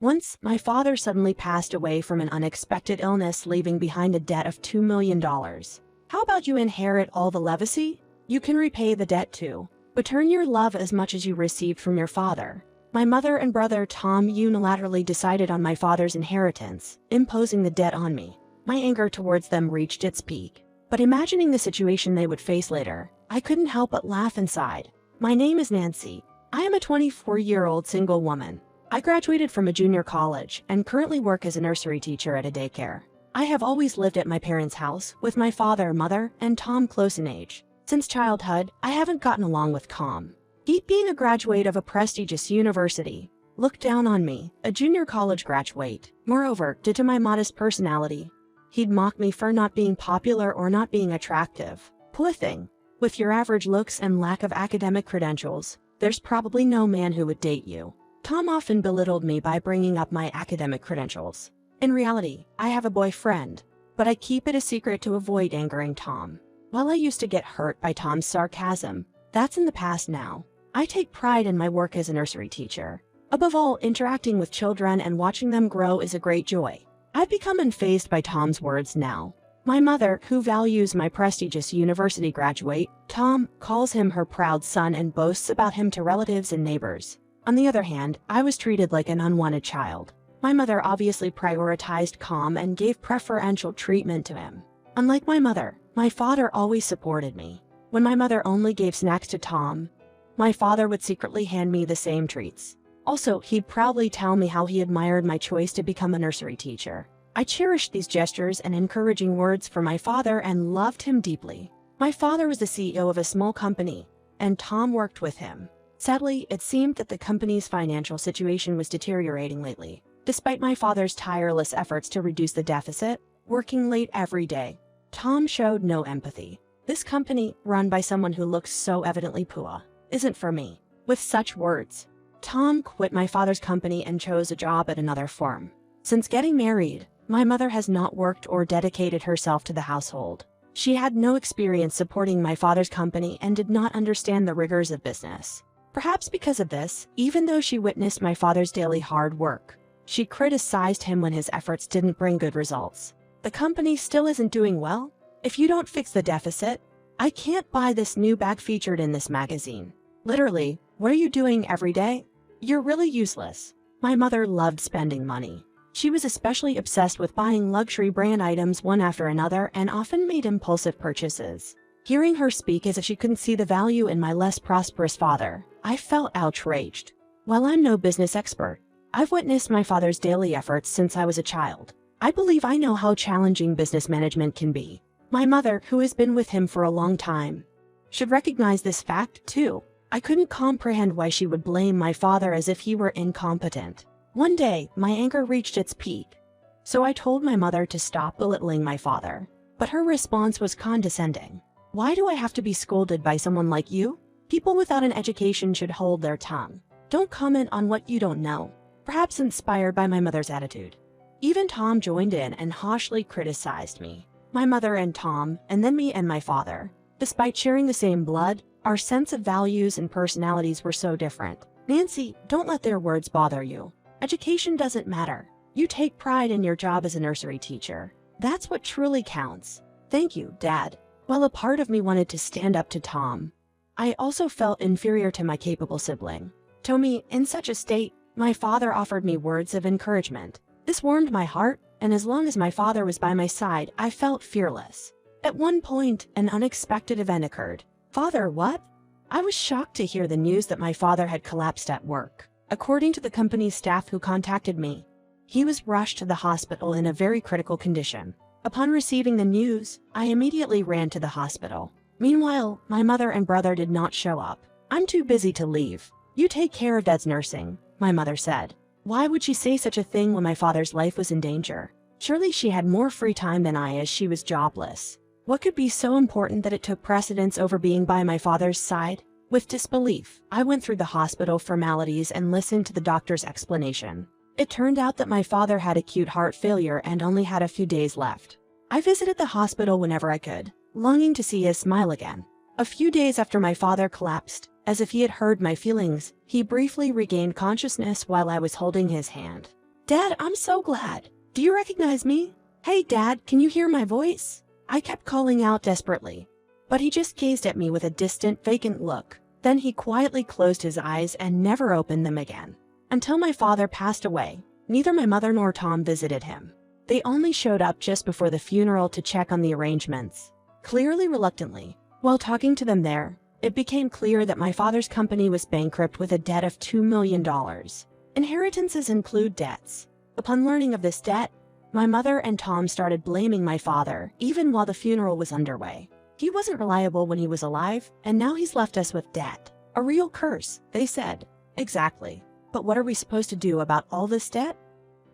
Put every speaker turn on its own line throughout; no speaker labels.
Once, my father suddenly passed away from an unexpected illness, leaving behind a debt of $2 million. How about you inherit all the legacy? You can repay the debt too, but return your love as much as you received from your father. My mother and brother Tom unilaterally decided on my father's inheritance, imposing the debt on me. My anger towards them reached its peak. But imagining the situation they would face later, I couldn't help but laugh inside. My name is Nancy. I am a 24-year-old single woman. I graduated from a junior college and currently work as a nursery teacher at a daycare. I have always lived at my parents' house, with my father, mother, and Tom close in age. Since childhood, I haven't gotten along with Tom. He, being a graduate of a prestigious university, looked down on me, a junior college graduate. Moreover, due to my modest personality, he'd mock me for not being popular or not being attractive. Poor thing. With your average looks and lack of academic credentials, there's probably no man who would date you. Tom often belittled me by bringing up my academic credentials. In reality, I have a boyfriend, but I keep it a secret to avoid angering Tom. While I used to get hurt by Tom's sarcasm, that's in the past now. I take pride in my work as a nursery teacher. Above all, interacting with children and watching them grow is a great joy. I've become unfazed by Tom's words now. My mother, who values my prestigious university graduate, Tom, calls him her proud son and boasts about him to relatives and neighbors. On the other hand, I was treated like an unwanted child. My mother obviously prioritized Tom and gave preferential treatment to him. Unlike my mother, my father always supported me. When my mother only gave snacks to Tom, my father would secretly hand me the same treats. Also, he'd proudly tell me how he admired my choice to become a nursery teacher. I cherished these gestures and encouraging words for my father and loved him deeply. My father was the CEO of a small company, and Tom worked with him. Sadly, it seemed that the company's financial situation was deteriorating lately. Despite my father's tireless efforts to reduce the deficit, working late every day, Tom showed no empathy. This company, run by someone who looks so evidently poor, isn't for me. With such words, Tom quit my father's company and chose a job at another firm. Since getting married, my mother has not worked or dedicated herself to the household. She had no experience supporting my father's company and did not understand the rigors of business. Perhaps because of this, even though she witnessed my father's daily hard work, she criticized him when his efforts didn't bring good results. The company still isn't doing well. If you don't fix the deficit, I can't buy this new bag featured in this magazine. Literally, what are you doing every day? You're really useless. My mother loved spending money. She was especially obsessed with buying luxury brand items one after another and often made impulsive purchases. Hearing her speak as if she couldn't see the value in my less prosperous father, I felt outraged. While I'm no business expert, I've witnessed my father's daily efforts since I was a child. I believe I know how challenging business management can be. My mother, who has been with him for a long time, should recognize this fact too. I couldn't comprehend why she would blame my father as if he were incompetent. One day, my anger reached its peak, so I told my mother to stop belittling my father. But her response was condescending. Why do I have to be scolded by someone like you? People without an education should hold their tongue. Don't comment on what you don't know. Perhaps inspired by my mother's attitude, even Tom joined in and harshly criticized me. My mother and Tom, and then me and my father. Despite sharing the same blood, our sense of values and personalities were so different. Nancy, don't let their words bother you. Education doesn't matter. You take pride in your job as a nursery teacher. That's what truly counts. Thank you, Dad. While a part of me wanted to stand up to Tom, I also felt inferior to my capable sibling. Tommy, in such a state, my father offered me words of encouragement. This warmed my heart, and as long as my father was by my side, I felt fearless. At one point, an unexpected event occurred. Father, what? I was shocked to hear the news that my father had collapsed at work. According to the company's staff who contacted me, he was rushed to the hospital in a very critical condition. Upon receiving the news, I immediately ran to the hospital. Meanwhile, my mother and brother did not show up. I'm too busy to leave. You take care of Dad's nursing, my mother said. Why would she say such a thing when my father's life was in danger? Surely she had more free time than I, as she was jobless. What could be so important that it took precedence over being by my father's side? With disbelief, I went through the hospital formalities and listened to the doctor's explanation. It turned out that my father had acute heart failure and only had a few days left. I visited the hospital whenever I could, longing to see his smile again. A few days after my father collapsed, as if he had heard my feelings, he briefly regained consciousness while I was holding his hand. Dad, I'm so glad. Do you recognize me? Hey, Dad, can you hear my voice? I kept calling out desperately, but he just gazed at me with a distant, vacant look. Then he quietly closed his eyes and never opened them again. Until my father passed away, neither my mother nor Tom visited him. They only showed up just before the funeral to check on the arrangements. Clearly reluctantly, while talking to them there, it became clear that my father's company was bankrupt with a debt of $2 million. Inheritances include debts. Upon learning of this debt, my mother and Tom started blaming my father, even while the funeral was underway. He wasn't reliable when he was alive, and now he's left us with debt. A real curse, they said. Exactly. But what are we supposed to do about all this debt?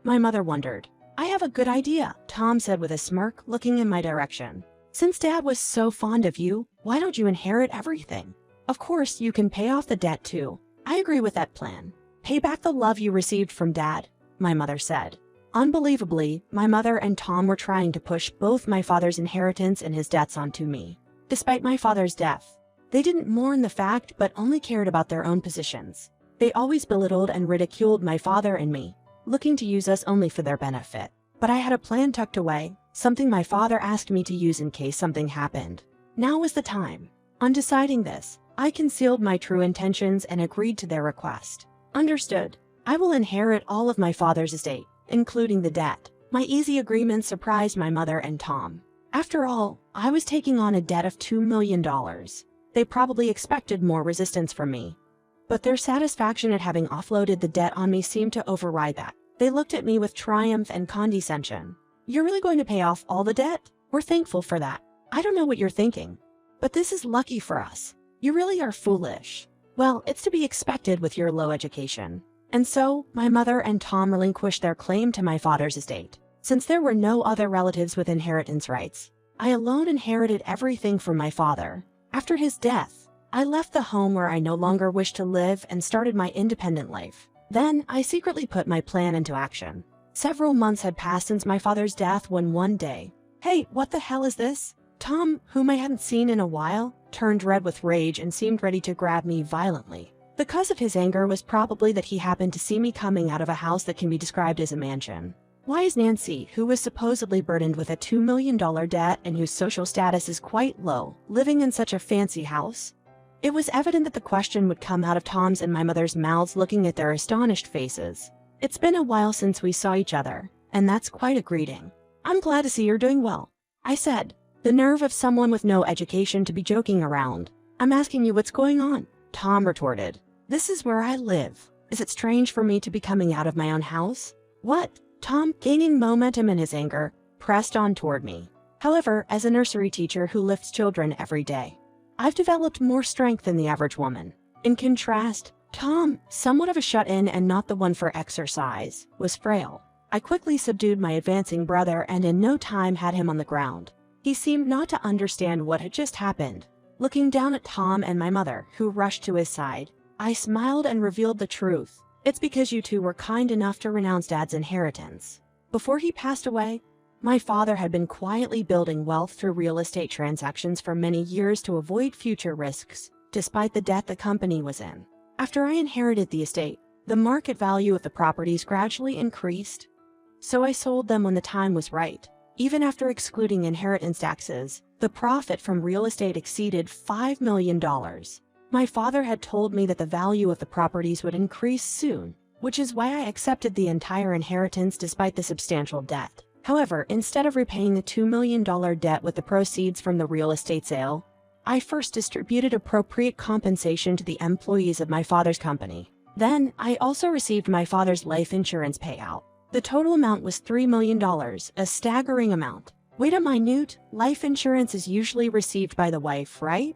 My mother wondered. I have a good idea, Tom said with a smirk, looking in my direction. Since Dad was so fond of you, why don't you inherit everything? Of course, you can pay off the debt too. I agree with that plan. Pay back the love you received from Dad, my mother said. Unbelievably, my mother and Tom were trying to push both my father's inheritance and his debts onto me. Despite my father's death, they didn't mourn the fact but only cared about their own positions. They always belittled and ridiculed my father and me, looking to use us only for their benefit. But I had a plan tucked away, something my father asked me to use in case something happened. Now was the time. On deciding this, I concealed my true intentions and agreed to their request. Understood. I will inherit all of my father's estate, including the debt. My easy agreement surprised my mother and Tom. After all, I was taking on a debt of $2 million. They probably expected more resistance from me. But their satisfaction at having offloaded the debt on me seemed to override that. They looked at me with triumph and condescension. You're really going to pay off all the debt? We're thankful for that. I don't know what you're thinking, but this is lucky for us. You really are foolish. Well, it's to be expected with your low education. And so, my mother and Tom relinquished their claim to my father's estate. Since there were no other relatives with inheritance rights, I alone inherited everything from my father. After his death, I left the home where I no longer wished to live and started my independent life. Then, I secretly put my plan into action. Several months had passed since my father's death when one day, "Hey, what the hell is this?" Tom, whom I hadn't seen in a while, turned red with rage and seemed ready to grab me violently. The cause of his anger was probably that he happened to see me coming out of a house that can be described as a mansion. Why is Nancy, who was supposedly burdened with a $2 million debt and whose social status is quite low, living in such a fancy house? It was evident that the question would come out of Tom's and my mother's mouths, looking at their astonished faces. It's been a while since we saw each other, and that's quite a greeting. I'm glad to see you're doing well, I said. The nerve of someone with no education to be joking around. I'm asking you what's going on, Tom retorted. This is where I live. Is it strange for me to be coming out of my own house? What? Tom, gaining momentum in his anger, pressed on toward me. However, as a nursery teacher who lifts children every day, I've developed more strength than the average woman. In contrast, Tom, somewhat of a shut-in and not the one for exercise, was frail. I quickly subdued my advancing brother and in no time had him on the ground. He seemed not to understand what had just happened. Looking down at Tom and my mother, who rushed to his side, I smiled and revealed the truth. It's because you two were kind enough to renounce Dad's inheritance. Before he passed away, my father had been quietly building wealth through real estate transactions for many years to avoid future risks, despite the debt the company was in. After I inherited the estate, the market value of the properties gradually increased, so I sold them when the time was right. Even after excluding inheritance taxes, the profit from real estate exceeded $5 million. My father had told me that the value of the properties would increase soon, which is why I accepted the entire inheritance despite the substantial debt. However, instead of repaying the $2 million debt with the proceeds from the real estate sale, I first distributed appropriate compensation to the employees of my father's company. Then, I also received my father's life insurance payout. The total amount was $3 million, a staggering amount. Wait a minute, life insurance is usually received by the wife, right?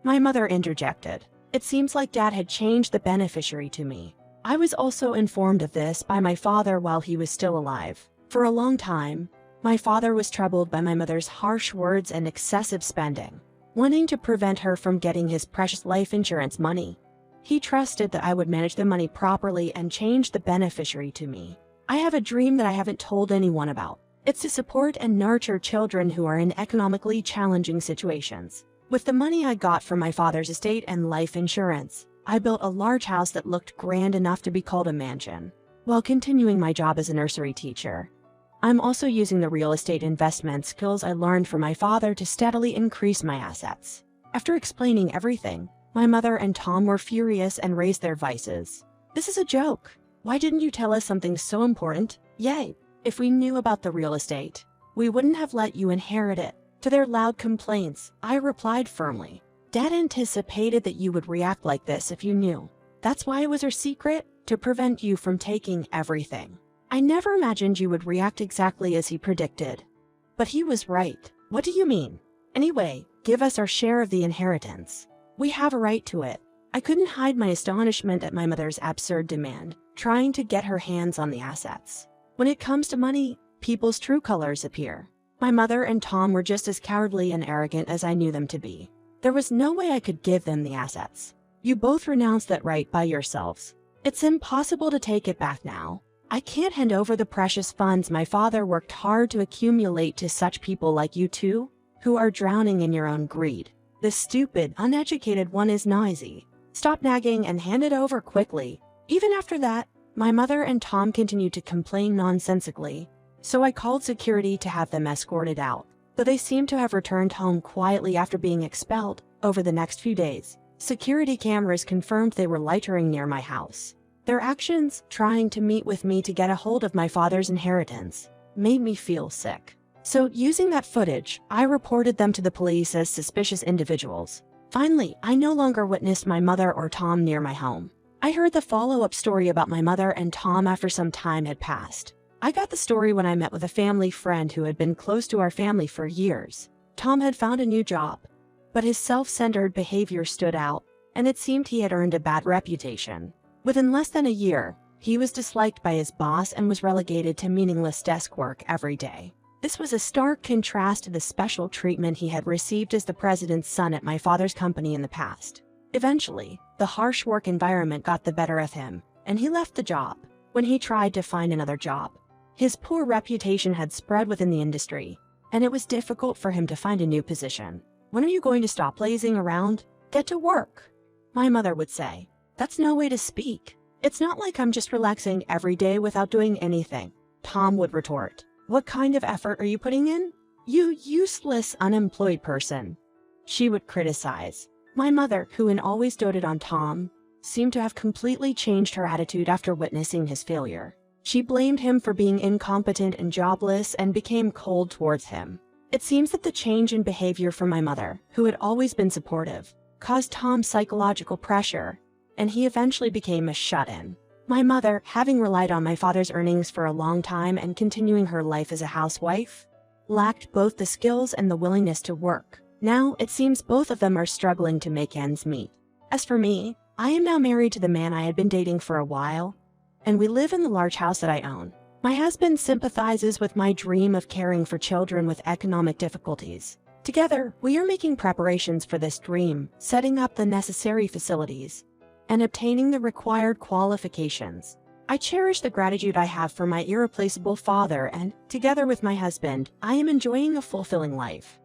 My mother interjected. It seems like Dad had changed the beneficiary to me. I was also informed of this by my father while he was still alive. For a long time, my father was troubled by my mother's harsh words and excessive spending, wanting to prevent her from getting his precious life insurance money. He trusted that I would manage the money properly and change the beneficiary to me. I have a dream that I haven't told anyone about. It's to support and nurture children who are in economically challenging situations. With the money I got from my father's estate and life insurance, I built a large house that looked grand enough to be called a mansion. while continuing my job as a nursery teacher. I'm also using the real estate investment skills I learned from my father to steadily increase my assets. After explaining everything, my mother and Tom were furious and raised their voices. "This is a joke. Why didn't you tell us something so important? Yay! If we knew about the real estate, we wouldn't have let you inherit it." To their loud complaints, I replied firmly, "Dad anticipated that you would react like this if you knew. That's why it was our secret, to prevent you from taking everything. I never imagined you would react exactly as he predicted." But he was right. "What do you mean? Anyway, give us our share of the inheritance. We have a right to it." I couldn't hide my astonishment at my mother's absurd demand, trying to get her hands on the assets. When it comes to money, people's true colors appear. My mother and Tom were just as cowardly and arrogant as I knew them to be. There was no way I could give them the assets. "You both renounced that right by yourselves. It's impossible to take it back now. I can't hand over the precious funds my father worked hard to accumulate to such people like you two, who are drowning in your own greed. The stupid, uneducated one is noisy. Stop nagging and hand it over quickly." Even after that, my mother and Tom continued to complain nonsensically, so I called security to have them escorted out. Though they seemed to have returned home quietly after being expelled, over the next few days, security cameras confirmed they were loitering near my house. Their actions, trying to meet with me to get a hold of my father's inheritance, made me feel sick. So, using that footage, I reported them to the police as suspicious individuals. Finally, I no longer witnessed my mother or Tom near my home. I heard the follow-up story about my mother and Tom after some time had passed. I got the story when I met with a family friend who had been close to our family for years. Tom had found a new job, but his self-centered behavior stood out, and it seemed he had earned a bad reputation. Within less than a year, he was disliked by his boss and was relegated to meaningless desk work every day. This was a stark contrast to the special treatment he had received as the president's son at my father's company in the past. Eventually, the harsh work environment got the better of him, and he left the job. When he tried to find another job, his poor reputation had spread within the industry, and it was difficult for him to find a new position. "When are you going to stop lazing around? Get to work," my mother would say. "That's no way to speak. It's not like I'm just relaxing every day without doing anything," Tom would retort. "What kind of effort are you putting in? You useless, unemployed person," she would criticize. My mother, who had always doted on Tom, seemed to have completely changed her attitude after witnessing his failure. She blamed him for being incompetent and jobless and became cold towards him. It seems that the change in behavior from my mother, who had always been supportive, caused Tom psychological pressure, and he eventually became a shut-in. My mother, having relied on my father's earnings for a long time and continuing her life as a housewife, lacked both the skills and the willingness to work. Now, it seems both of them are struggling to make ends meet. As for me, I am now married to the man I had been dating for a while, and we live in the large house that I own. My husband sympathizes with my dream of caring for children with economic difficulties. Together, we are making preparations for this dream, setting up the necessary facilities, and obtaining the required qualifications. I cherish the gratitude I have for my irreplaceable father, and, together with my husband, I am enjoying a fulfilling life.